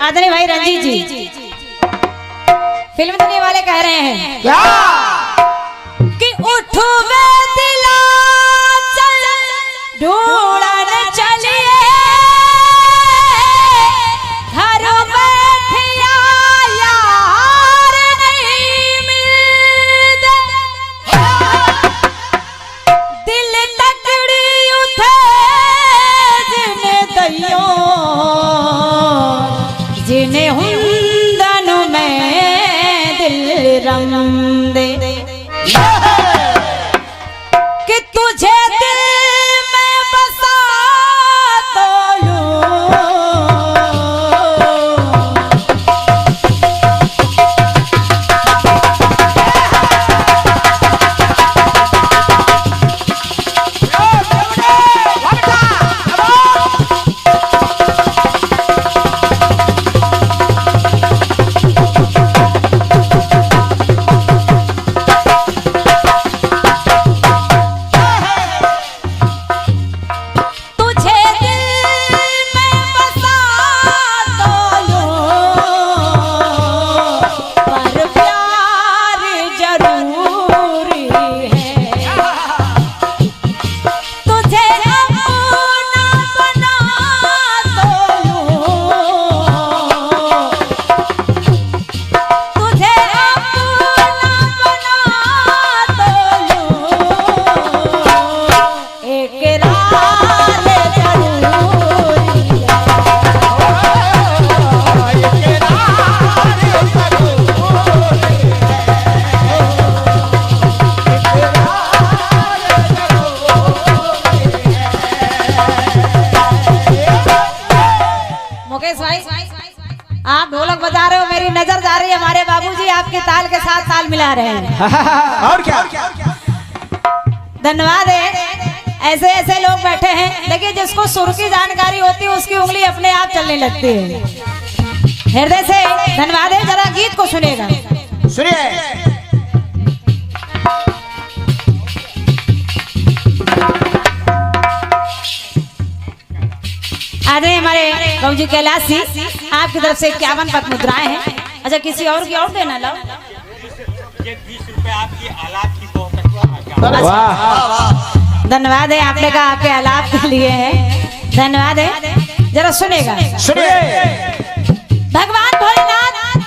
आदरणीय भाई रंजीत जी फिल्म दुनिया वाले कह रहे हैं क्या कि उठो वे दिला चल ढूंढन चलिए घर बैठिया यार नहीं मिलते दिल तकड़ी उठे जिन्हें दैयो जिन्हें हुंदन में दिल रम दे कि तुझे दिल में बसा तो लूं आप ढोलक बजा रहे हो, मेरी नजर जा रही है हमारे बाबूजी आपके ताल के साथ ताल मिला रहे हैं। और क्या धन्यवाद है। ऐसे ऐसे लोग बैठे हैं, देखिए जिसको सुर की जानकारी होती है उसकी उंगली अपने आप चलने लगती है। हृदय से धन्यवाद है। जरा गीत को सुनिएगा। सुनिए। अरे हमारे बाबू जी कैलाश जी आपकी तरफ से 51 पद मुद्राएं हैं। अच्छा किसी और की और देना लो। ये 20 रुपए आपकी आलाप की पहुंच। वाह धन्यवाद है। आपने कहा आपके आलाप के लिए है, धन्यवाद है। जरा सुनेगा। सुनिए। भगवान भोलेनाथ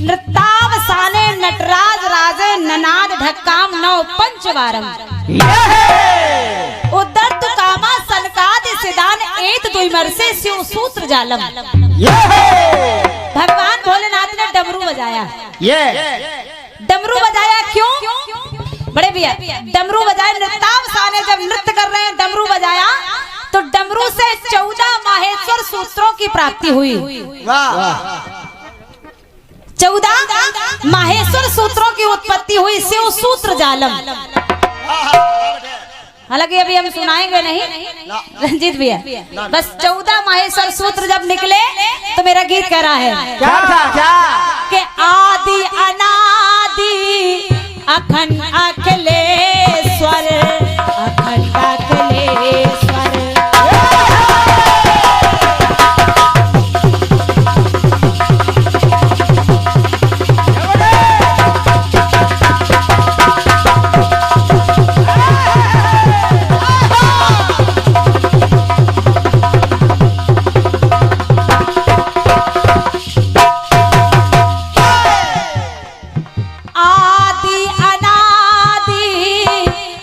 नृत्तावसाने नटराज राजे ननाद ढक्काम नौ पंचवारम उदर्त कामा सनकाद सिदान एत दुइमर से शिव सूत्र जालम। भगवान भोलेनाथ ने डमरू बजाया। डमरू बजाया क्यों बड़े भैया? डमरू बजाया नृत्तावसाने जब नृत्य कर रहे हैं डमरू बजाया तो डमरू से 14 माहेश्वर सूत्रों की प्राप्ति हुई। 14 माहेश्वर सूत्रों की उत्पत्ति हुई। शिव सूत्र जालम। हालांकि अभी हम सुनाएंगे नहीं रंजीत भैया, बस 14 माहेश्वर सूत्र जब निकले तो मेरा गीत कह रहा है क्या था क्या कि आदि अनादि अखंड अखिलेश्वर अखंड अखिलेश्वर।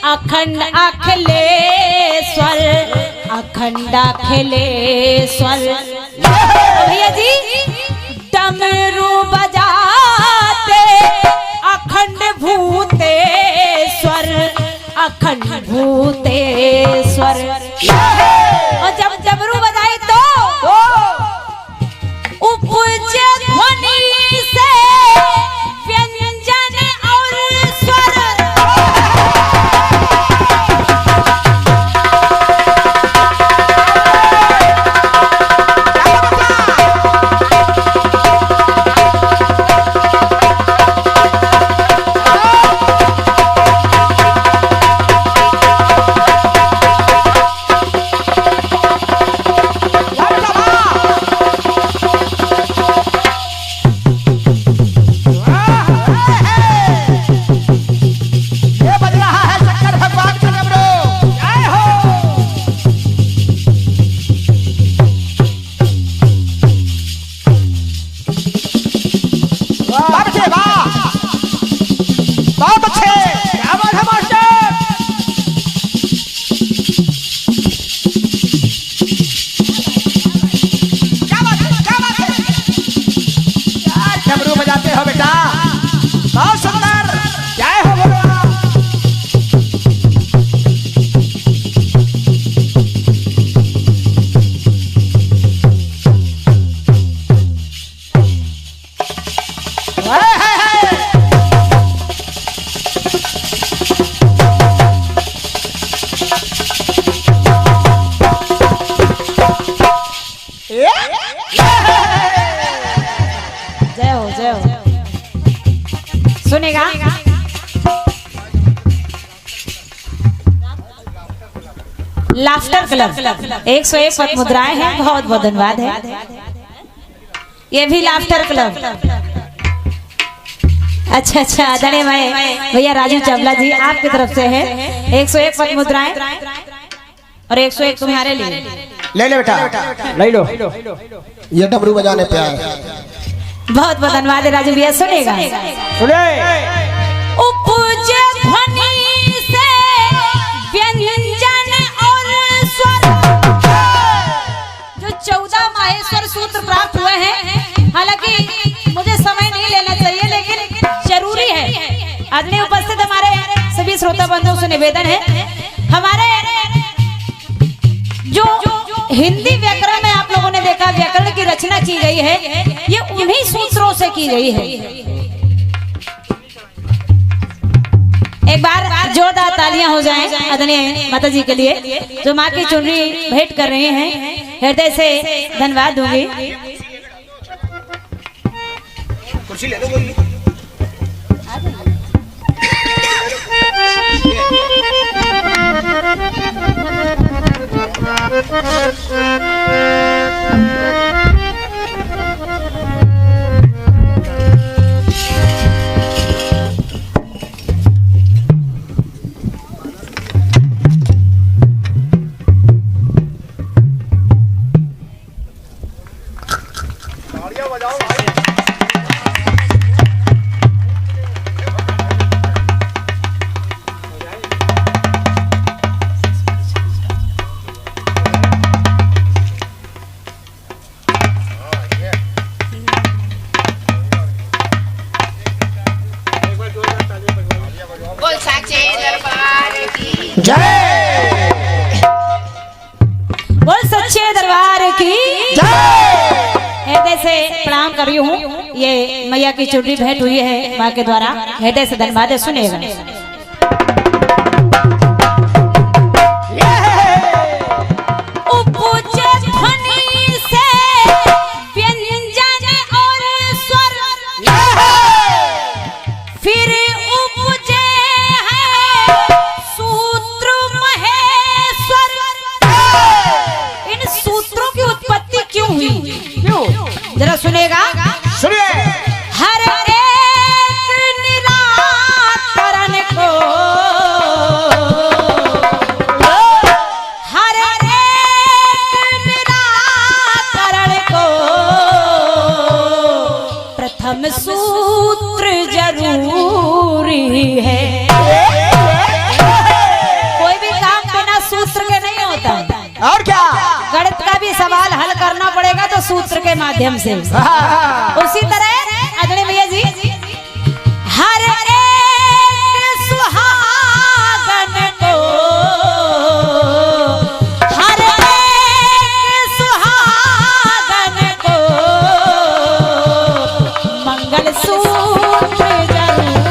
अखंड अखिलेश्वर अखंड अखिलेश्वर। भैया जी डमरू बजाते अखंड भूतेश्वर अखंड भूतेश्वर। और जब डमरू बजाई तो उपजे ध्वनि से व्यंजन और स्वर। लाफ्टर क्लब 101 पद मुद्राएं हैं, बहुत बहुत धन्यवाद है। ये भी लाफ्टर क्लब। अच्छा अच्छा, आदरणीय भैया राजू चावला जी आपकी तरफ से है 101 पद मुद्राएं और 101 तुम्हारे लिए। ले ले बेटा, ले लो। ये डमरू बजाने पे आए। बहुत बहुत धन्यवाद है राजू भैया। सुनेगा उपजे ध्वनि से व्यंजन और स्वर, जो 14 माहेश्वर सूत्र प्राप्त हुए हैं। हालांकि मुझे समय नहीं लेना चाहिए, लेकिन जरूरी है। आदरणीय उपस्थित हमारे सभी श्रोता बंधुओं से निवेदन है, हमारे जो हिंदी व्याकरण में आप लोगों ने देखा व्याकरण की रचना की गई है, ये उन्हीं सूत्रों से की गई है। एक बार जोरदार तालियां हो जाएं आदरणीय माता जी के लिए, जो माँ की चुनरी भेंट कर रहे हैं। हृदय से धन्यवाद दूंगी। कुर्सी ले लो। बोल सच्चे दरबार की हृदय से प्रणाम कर रही हूँ। ये मैया की चुनरी भेंट हुई है माँ के द्वारा, हृदय से धन्यवाद है। सुनेगा उपजे ध्वनि से व्यंजन और स्वर, फिर उपजे है सूत्र महेश्वर। इन सूत्रों की उत्पत्ति क्यों हुई, जरा सुनेगा। सुनिए। हर एक निराकरण को, हर एक निराकरण को प्रथम सूत्र जरूरी है। कोई भी काम बिना सूत्र के नहीं होता। और क्या, गणित का भी सवाल हल करना पड़ेगा तो सूत्र के माध्यम से। उसी तरह आदरणीय भैया जी, हर एक सुहागन को, हर एक सुहागन को मंगल सूत्र जरूरी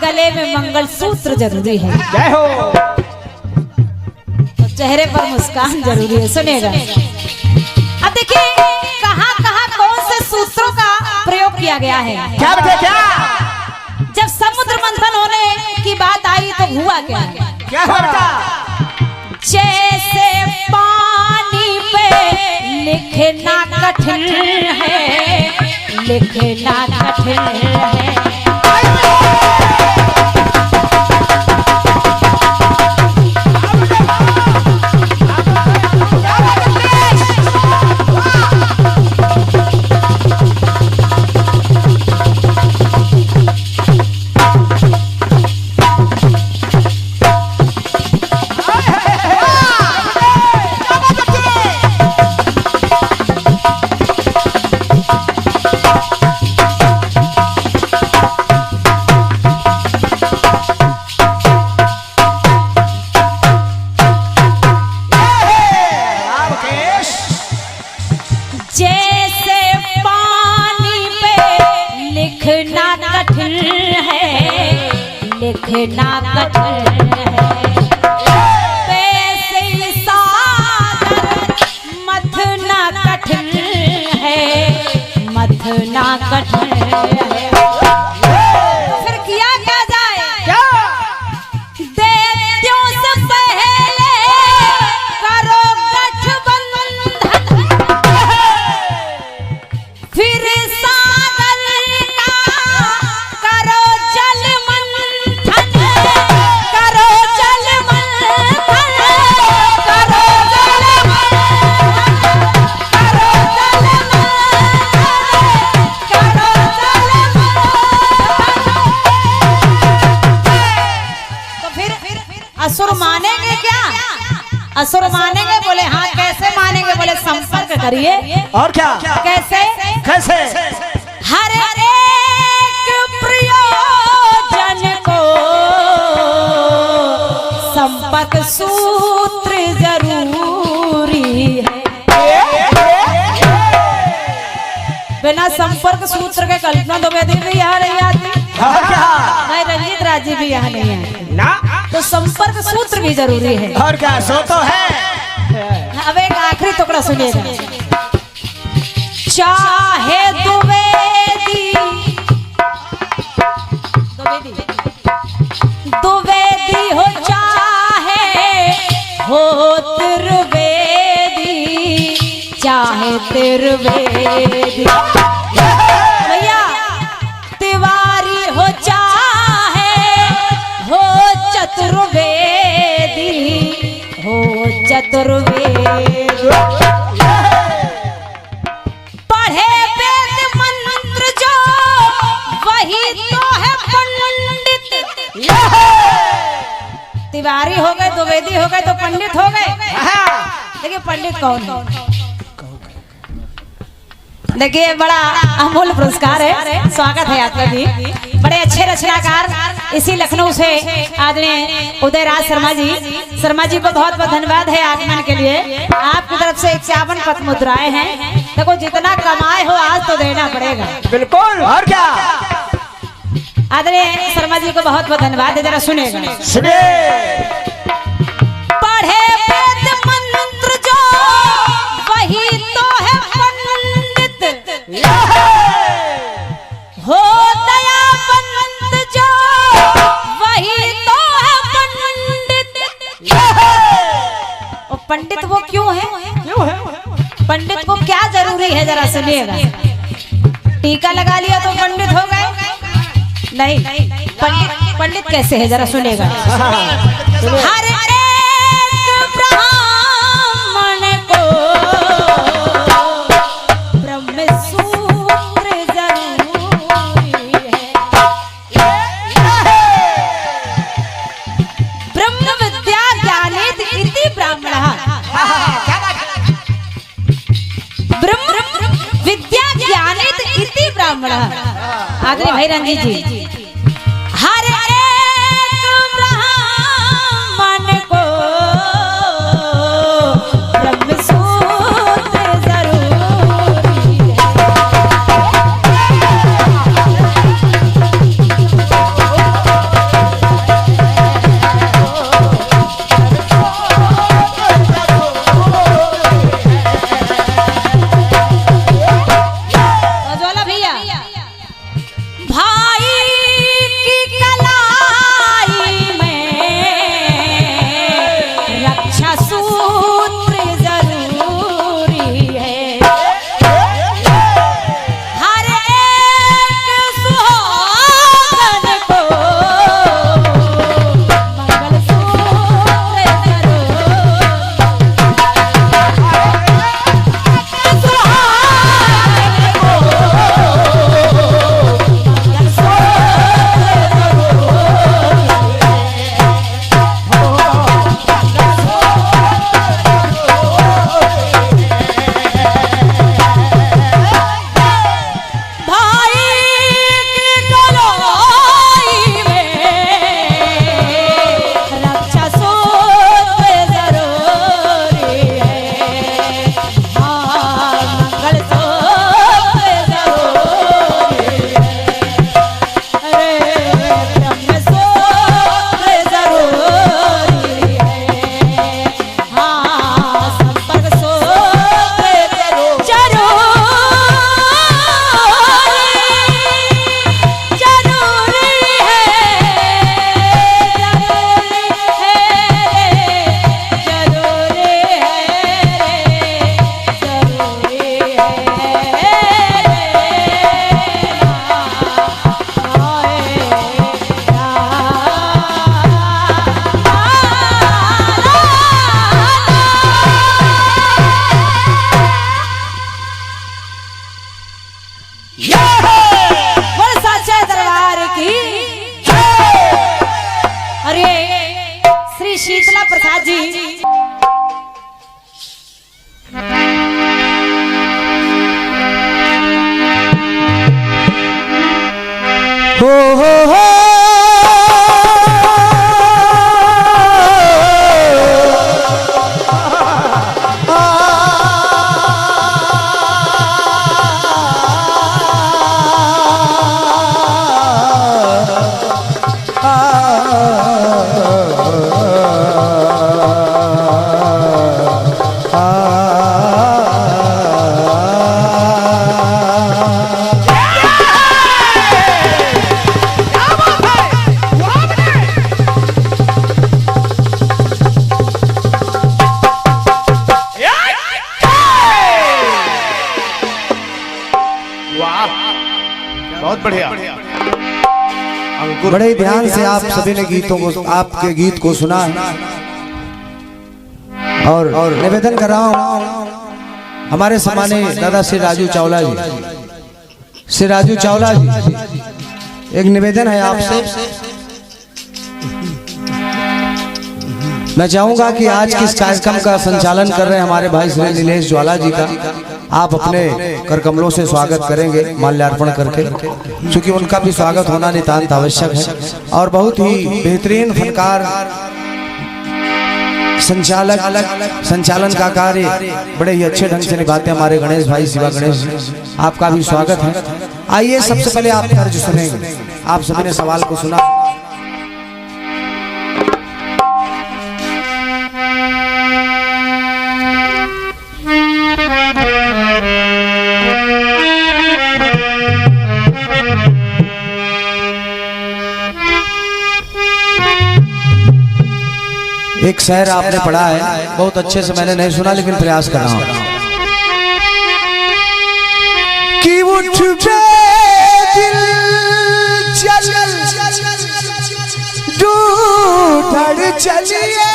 गले में मंगलसूत्र जरूरी है। जय हो। तो चेहरे पर मुस्कान जरूरी है। सुनेगा। अब देखिए कहाँ कहाँ कौन से सूत्रों का प्रयोग किया गया है। क्या बता, क्या जब समुद्र मंथन होने की बात आई तो हुआ क्या, क्या होता। जैसे पानी पे लिखना कठिन है, लिखना कठिन है। देखना कठिन है, पैसे सागर मथना कठिन है, मथना कठिन है। तो फिर किया क्या जाए? क्या? दैत्यों से पहले करो गठबंधन, फिर सागर का करो जल मंथन, करो जल मंथन, करो जल मंथन, करो जल मंथन, करो जल मंथन। तो फिर असुर मानेंगे क्या? असुर मानेंगे? बोले हाँ। कैसे मानेंगे? बोले संपर्क करिए। और क्या? कैसे? कैसे? हर एक प्रयोजन को संपर्क सूत्र जरूरी है। बिना संपर्क सूत्र के कल्पना द्विवेदी भी यहाँ नहीं आती, और क्या? नहीं रंजीत राजी भी यहाँ नहीं आती। ना? तो संपर्क सूत्र भी जरूरी है। और क्या? सो तो है। अब एक आखिरी टुकड़ा सुनिएगा। चाहे द्विवेदी द्विवेदी हो, चाहे हो त्रिवेदी, चाहे त्रिवेदी भैया, तिवारी हो चाहे हो चतुर्वेदी, हो चतुर्वेदी, पढ़े वेद मंत्र जो वही तो है पंडित। तिवारी हो गए, द्विवेदी हो गए तो पंडित हो गए। देखिए पंडित कौन है? देखिए बड़ा अमूल्य पुरस्कार है, स्वागत है आपका भी। बड़े अच्छे रचनाकार इसी लखनऊ से आदरणीय उदयराज शर्मा जी को बहुत बहुत धन्यवाद है आगमन के लिए। आपकी तरफ से 51 पत्र मुद्राएं हैं। देखो जितना कमाए हो आज तो देना पड़ेगा। बिल्कुल। और क्या? आदरणीय शर्मा जी को बहुत बहुत धन्यवाद है। जरा सुनेगा। सुने। पढ़े वेद मंत्र जो वही तो है पंडित, हो दयावंत जो वही तो है पंडित। और पंडित वो क्यों है? पंडित को क्या जरूरी है? जरा सुनिएगा। टीका लगा लिया तो पंडित हो गए? नहीं, पंडित कैसे है? जरा सुनिएगा। हर एक ब्राह्मण को ब्रह्म सूत्र जरूरी है। ब्रह्म विद्या ज्ञानेत इति ब्राह्मणः, ब्रह्म विद्या ज्ञानेत इति ब्राह्मणः। आदरणीय भाई रंजीत जी, हर एक ब्राह्मण को ब्रह्म सूत्र जरूरी है। ज्वाला भैया, भाई की कलाई में रक्षा सूत्र जरूरी बहुत बढ़िया। बड़े ही ध्यान से आप सभी ने गीतों को, आपके गीत को सुना है और निवेदन कर रहा हूं हमारे सम्मानीय दादा श्री राजू चावला जी, श्री राजू चावला जी, एक निवेदन है आपसे। मैं चाहूंगा कि आज किस कार्यक्रम का संचालन कर रहे हैं हमारे भाई श्री नीलेश ज्वाला जी का आप अपने कर कमलों से स्वागत करेंगे माल्यार्पण करके, क्योंकि उनका भी स्वागत होना नितांत आवश्यक है। और बहुत ही बेहतरीन फनकार संचालन का कार्य बड़े ही अच्छे ढंग से निभाते हैं हमारे गणेश भाई शिवा गणेश, आपका भी स्वागत है। आइए सबसे पहले आप तर्ज सुनेंगे, आप सभी ने सवाल को सुना। एक शेर आपने पढ़ा है, बहुत अच्छे से मैंने नहीं सुना लेकिन प्रयास कर रहा हूं कि उठ बे दिल चल ढूंढ चलिए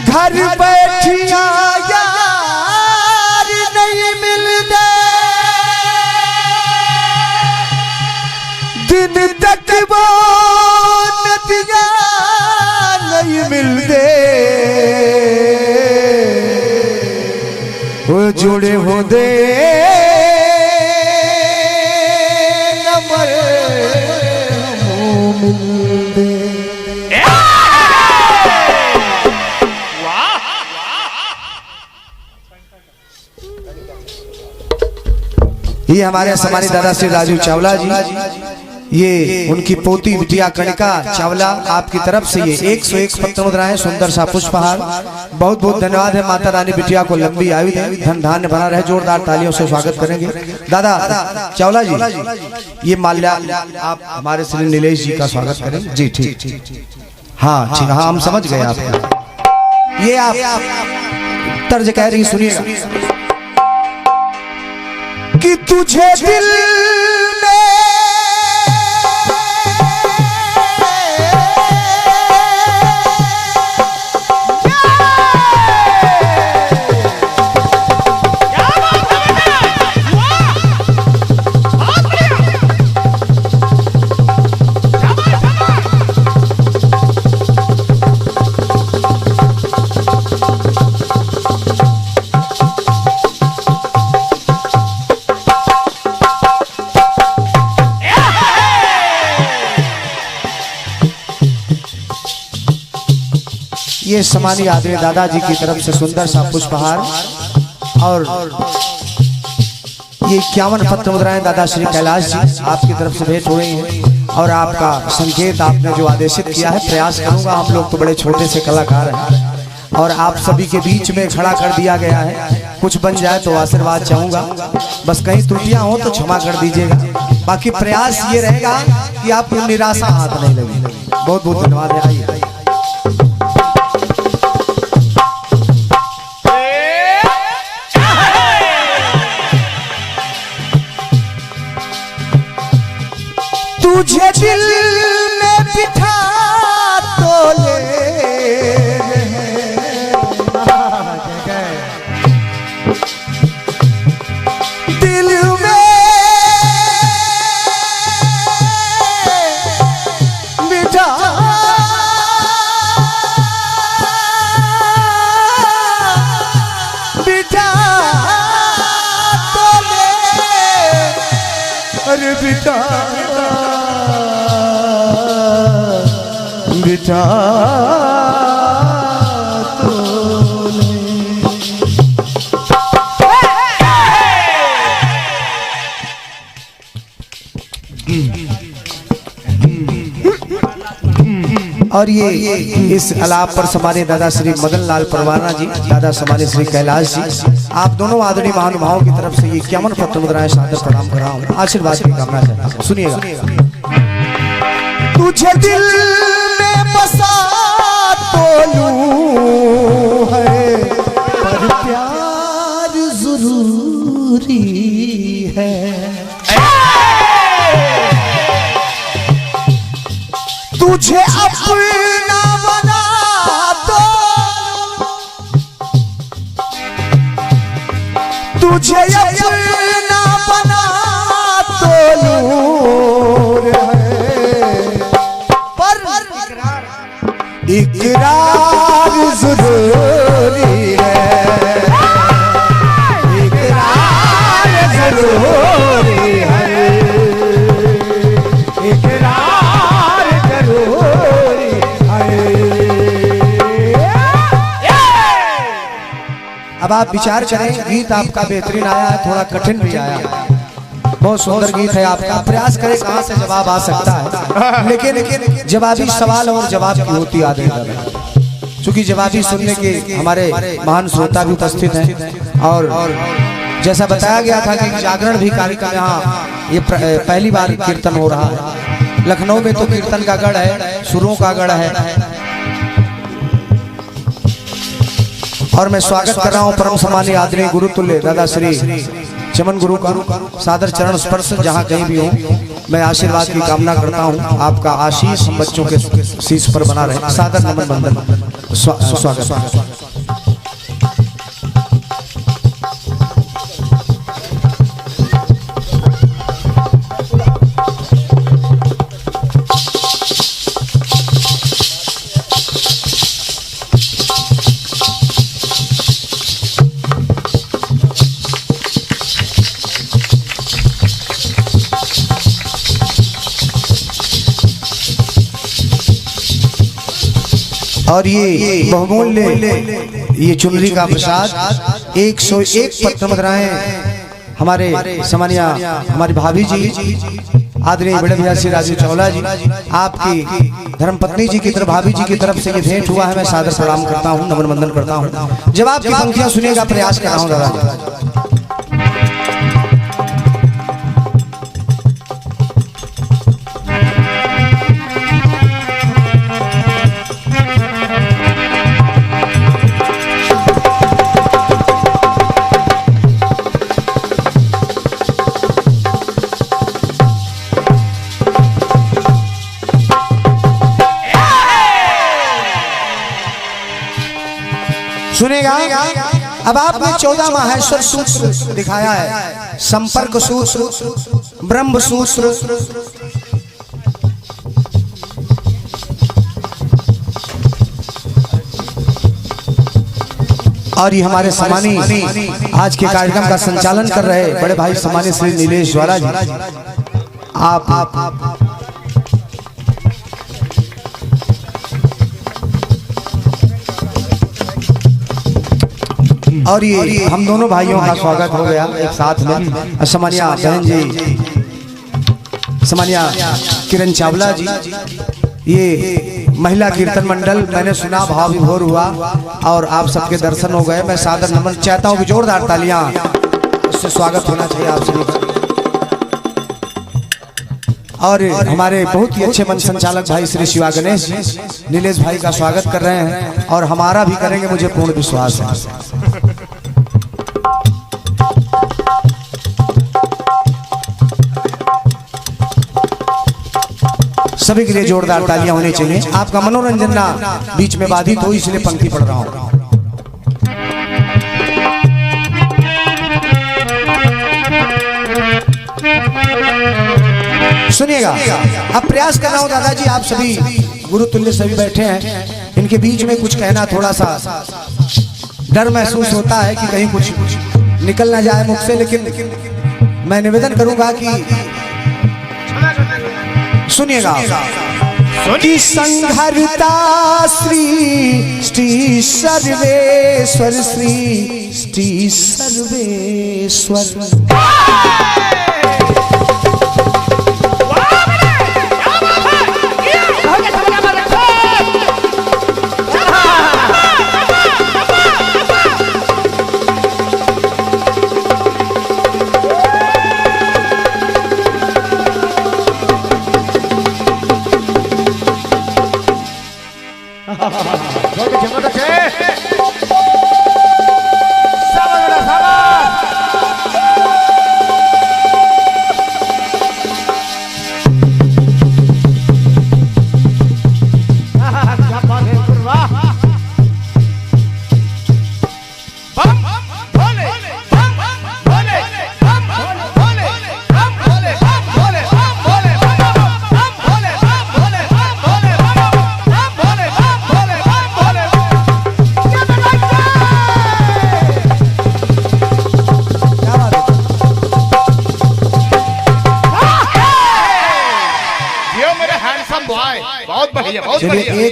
घर बैठिया यार नहीं मिलते, दिन तक वो नदियाँ नहीं मिलते, वो जुड़े हो दे नंबर मिलते। ये हमारे सम्मानित दादा श्री राजू चावला जी, ये उनकी पोती बिटिया कणिका चावला, आपकी तरफ से ये 101 पत्र मुद्राएं, सुंदर सा पुष्पहार, बहुत बहुत धन्यवाद है। माता रानी बिटिया को लंबी आयु दे, धन धान्य बना रहे। जोरदार तालियों से स्वागत करेंगे दादा चावला जी। ये माल्या आप हमारे श्री नीलेश जी का स्वागत करें जी। ठीक, हाँ ठीक, हाँ हम समझ गए आप। ये आप तर्ज कह रही, सुनिएगा कि तुझे दिल में ये सम्मानीय आदरणीय दादाजी की तरफ से सुंदर सा पुष्पहार और ये 51 पत्र मुद्राएं दादा श्री कैलाश जी आपकी तरफ से भेंट हुई हैं। और आपका संकेत आपने जो आदेशित किया है, प्रयास करूंगा, हम लोग तो बड़े छोटे से कलाकार हैं और आप सभी के बीच में खड़ा कर दिया गया है। कुछ बन जाए तो आशीर्वाद चाहूंगा, बस कहीं त्रुटियां हो तो क्षमा कर दीजिएगा। बाकी प्रयास ये रहेगा कि आपको निराशा हाथ नहीं लगे। बहुत बहुत धन्यवाद है। आइए तुझे दिल में बिठा तो ले दिल में बिठा बिठा तो ले, अरे बिठा बिठा तो और ये इस आलाप पर हमारे दादा श्री मदन लाल परवाना जी, दादा हमारे श्री कैलाश जी, आप दोनों आदरणीय महानुभावों की तरफ से ये 51 पत्र मुद्राएं सादर प्रणाम कर रहा हूँ। आशीर्वाद की कामना करता हूँ। सुनिएगा। तुझे दिल में बसा तो लूं है पर प्यार अपना बना तो तुझे अपना बना तो नूर है, पर इकरार जरूरी है, इकरार जरूरी है, इकरार जरूरी है। अब आप विचार करें, गीत आपका बेहतरीन आया है, थोड़ा कठिन भी आया है, बहुत सुंदर गीत है आपका। प्रयास करें कहां से जवाब आ सकता है, लेकिन जवाबी सवाल और जवाब की होती आदत है, क्योंकि जवाबी सुनने के हमारे महान श्रोता भी उपस्थित हैं। और जैसा बताया गया था कि जागरण भी कार्यक्रम यहाँ ये पहली बार कीर्तन हो रहा है। लखनऊ में तो कीर्तन का गढ़ है, सुरों का गढ़ है। और मैं स्वागत कर रहा हूँ परम सम्मानीय आदरणीय गुरुतुल्य दादा श्री चमन गुरु का सादर चरण स्पर्श जहाँ कहीं भी हो, मैं आशीर्वाद की कामना करता हूँ। आपका आशीष हम बच्चों के शीश पर बना रहे। सादर नमन वंदन स्वागत। और ये बहुमूल्य ये चुनरी का प्रसाद 101 पत्र मुद्राएं हमारे सम्मानिया हमारी भाभी जी आदरणीय बड़े भैया श्री राजू चावला जी, आपकी धर्मपत्नी जी की तरफ भाभी जी की तरफ से ये भेंट हुआ है। मैं सादर प्रणाम करता हूँ, नमन वंदन करता हूँ। जब आपकी पंक्तियां सुनेगा प्रयास कर रहा हूँ दादा। सुनेगा। अब आपने 14 माहेश्वर सूत्र दिखाया है, संपर्क सूत्र, ब्रह्म सूत्र, और ये हमारे सम्मानीय आज के कार्यक्रम का संचालन कर रहे बड़े भाई सम्मानीय श्री नीलेश ज्वाला जी, आप और ये हम दोनों भाइयों का स्वागत हो गया एक साथ में। सम्मानिया बहन जी, सम्मानिया किरण चावला जी, ये महिला कीर्तन मंडल, मैंने सुना भाव विभोर हुआ और आप सबके दर्शन हो गए। मैं सादर नमन चाहता हूँ कि जोरदार तालियां उससे स्वागत होना चाहिए आप सभी का। और हमारे बहुत ही अच्छे मंच संचालक भाई श्री शिवा गणेश नीलेश भाई का स्वागत कर रहे हैं और हमारा भी करेंगे, मुझे पूर्ण विश्वास है। सभी के लिए जोरदार तालियां होनी चाहिए। आपका मनोरंजन ना बीच में बाधित हो, इसलिए पंक्ति पढ़ रहा हूं। सुनिएगा, अब प्रयास कर रहा हूं दादाजी, आप सभी गुरु तुल्य सभी बैठे हैं, इनके बीच में कुछ कहना थोड़ा सा डर महसूस होता है कि कहीं कुछ निकल ना जाए मुख से, लेकिन मैं निवेदन करूंगा कि सुनिएगा। संहर्ता श्री श्री सर्वेश्वर, श्री श्री सर्वेश्वर,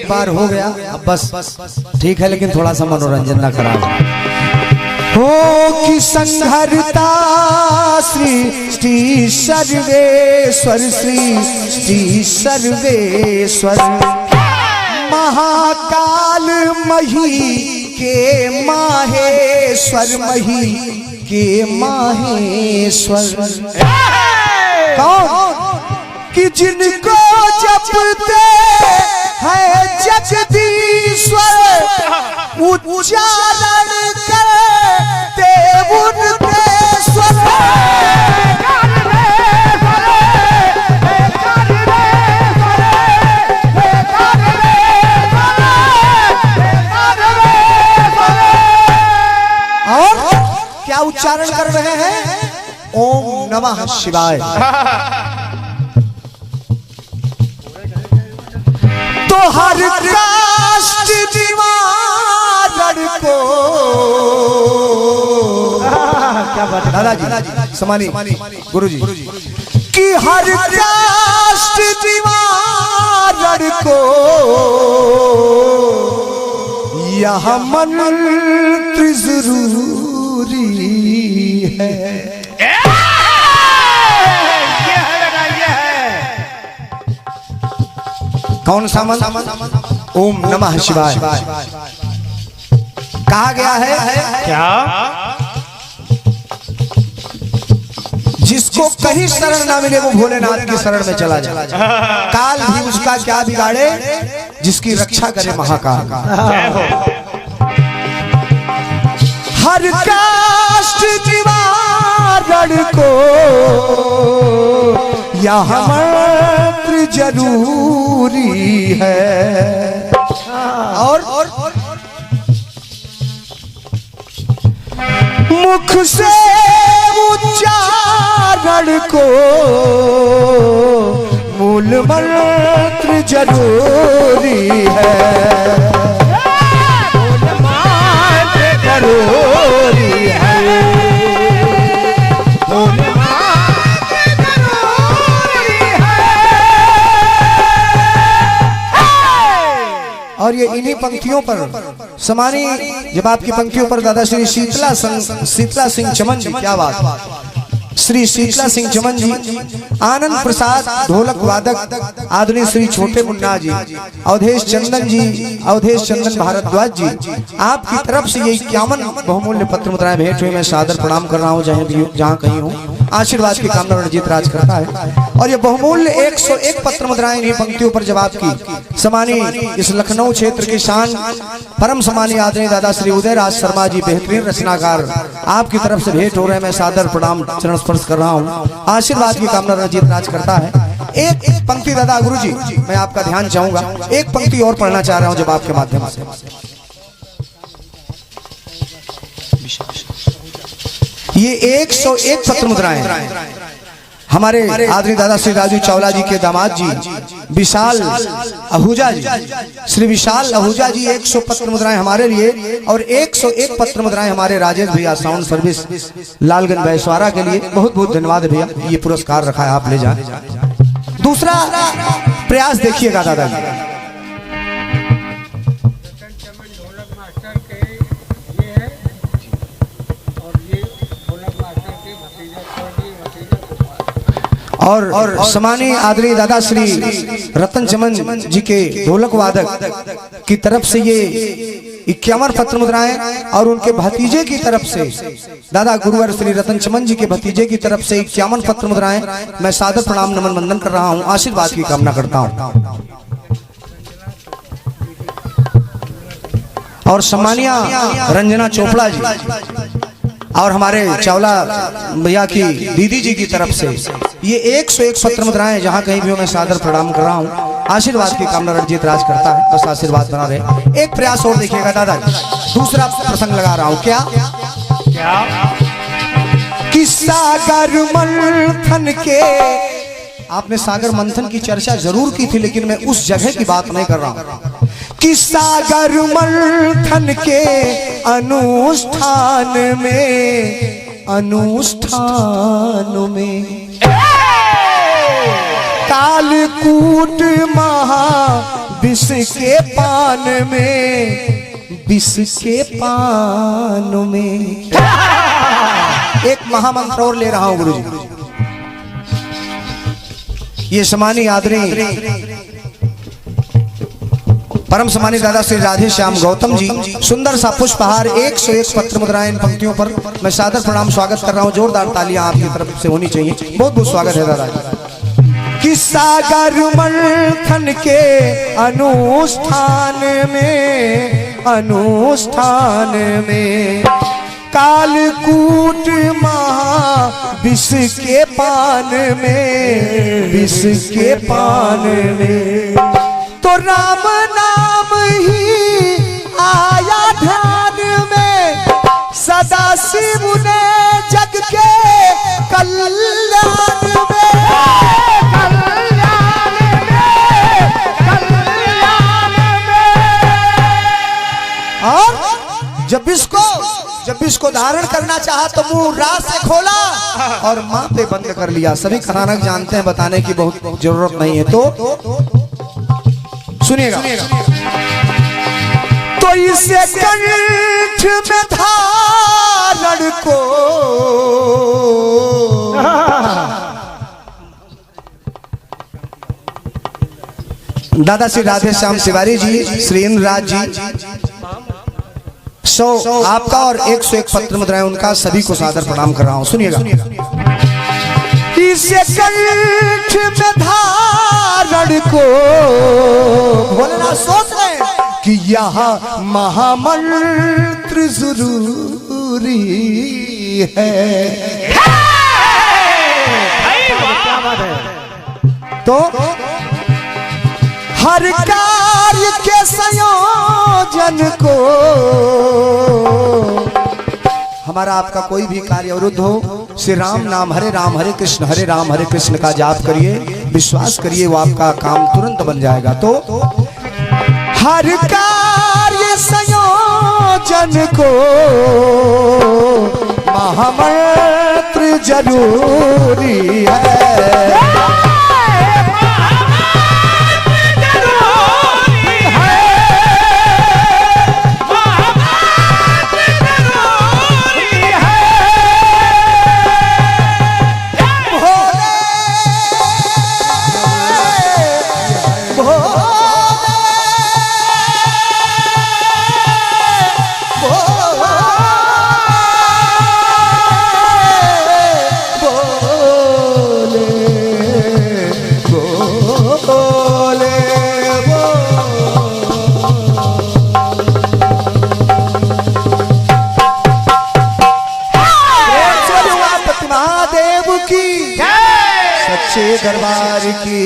एक बार हो गया, अब बस ठीक है, लेकिन थोड़ा सा मनोरंजन ना खराब हो कि संहरता सृष्टि सर्वेश्वर, सृष्टि सर्वेश्वर, महाकाल मही के माहेश्वर, मही के माहेश्वर। कौन कि जिनको जपते हैं जगदीश्वर, उच्चारण करते उनके स्वर। और क्या उच्चारण कर रहे हैं? ओम नमः शिवाय। तो हर काष्ठ दीवार को क्या बात है दादाजी, समानी गुरुजी, कि हर काष्ठ दीवार को यह मंत्र जरूरी है। कौन सा मंत्र? ओम नमः शिवाय। कहा गया है क्या? जिसको कहीं शरण ना मिले वो भोलेनाथ की शरण में चला जाए, काल भी उसका क्या बिगाड़े, जिसकी रक्षा करे महाकाल। हर काष्ठ दीवार को यह मंत्र जरूरी है। और मुख से उच्चारण को मूल मंत्र जरूरी है। मूल मंत्र जरूरी है। मूल मंत्र जरूरी है। और ये इन्हीं पंक्तियों पर समानी, जब आपकी पंक्तियों पर दादा श्री शीतला सिंह चमन जी, क्या बात, श्री शीतला सिंह चमन जी, आनंद प्रसाद ढोलक वादक, आदरणीय श्री छोटे मुन्ना जी, अवधेश चंदन भारद्वाज जी, आपकी तरफ से ये 51 बहुमूल्य पत्र मुद्राएं भेंट हुई। मैं सादर प्रणाम कर रहा हूँ, जहाँ कहीं हूँ। आशीर्वाद की कामना रणजीत राज करता है। और ये बहुमूल्य 101 पत्र मुद्राएं इन्हीं पंक्तियों पर जब आपकी समानी इस लखनऊ क्षेत्र की शान परम समानी आदरणीय दादा श्री उदयराज शर्मा जी, बेहतरीन रचनाकार, आपकी तरफ से भेंट हो रहे हैं। मैं सादर प्रणाम चरण स्पर्श कर रहा हूँ। आशीर्वाद की कामना रणजीत राज करता है। एक पंक्ति दादा गुरु जी, मैं आपका ध्यान चाहूंगा, एक पंक्ति और पढ़ना चाह रहा हूँ जब आपके माध्यम से। ये 101 पत्र मुद्राएं हमारे आदरणीय दादा श्री राजू चावला जी के दामाद जी विशाल आहूजा जी, श्री विशाल आहूजा जी 100 पत्र मुद्राएं हमारे लिए, और 101 पत्र मुद्राएं हमारे राजेश भैया साउंड सर्विस लालगंज बैसवारा के लिए। बहुत बहुत धन्यवाद भैया, ये पुरस्कार रखा है, आप ले जाए। दूसरा प्रयास देखिएगा दादाजी। और समानी आदरणीय दादा श्री रतन चमन जी के ढोलक वादक की तरफ से ये 51 पत्र मुद्राएं, और उनके भतीजे की तरफ से दादा गुरुवर श्री रतन चमन जी के भतीजे की तरफ से 51 पत्र मुद्राएं मैं सादर प्रणाम नमन वंदन कर रहा हूं। आशीर्वाद की कामना करता हूं। और सम्मानिया रंजना चोपड़ा जी और हमारे चावला भैया की दीदी जी की तरफ से ये 101 पत्र मुद्राएं जहां कहीं भी हो मैं सादर प्रणाम कर रहा हूं। आशीर्वाद की कामना रणजीत राज करता है, बस आशीर्वाद बना रहे। एक प्रयास और देखिएगा दादा, दूसरा प्रसंग लगा रहा हूं। क्या कि सागर मंथन के, आपने सागर मंथन की चर्चा जरूर की थी, लेकिन मैं उस जगह की बात नहीं कर रहा हूं कि सागर मंथन के अनुष्ठान में कालकूट महादेव विष के पान में, विष के पान में। एक महामंत्र और ले रहा हूं गुरु जी। ये सम्मानी आदरणीय परम सम्मानित दादा श्री राधे श्याम गौतम जी, सुंदर सा पुष्पहार 101 पत्र मुद्राएं इन पंक्तियों पर मैं सादर प्रणाम स्वागत कर रहा हूं। जोरदार तालियां आपकी तरफ से होनी चाहिए। बहुत बहुत स्वागत है दादा जी। कि सागर मंथन के अनुष्ठान में, अनुष्ठान में कालकूट महा विष के पान में, विष के पान में तो राम नाम ही आया ध्यान में, सदा शिव ने जग के कल्याण में, कल्याण में, कल्याण में। और जब इसको धारण करना चाहा तो मुंह रात से खोला और माँ पे बंद कर लिया। सभी कथानक जानते हैं, बताने की बहुत जरूरत नहीं है। तो सुनिएगा। तो इसे कंठ में धारण को दादा श्री राधे श्याम तिवारी जी, श्री इंद्रराज जी 100 आपका और 101 पत्र मुद्राएं उनका, सभी को सादर प्रणाम कर रहा हूं। सुनिएगा। इसे कंठ में धारण को बोलना सोच रहे कि यह महामंत्र जरूरी है। तो हर कार्य के संयोजन को, हमारा आपका कोई भी कार्य अवरुद्ध हो, श्री राम नाम हरे कृष्ण हरे कृष्ण का जाप करिए, विश्वास करिए वो आपका काम तुरंत बन जाएगा। तो हर कार्य संयोजन को महामंत्र जरूरी है। दरबार की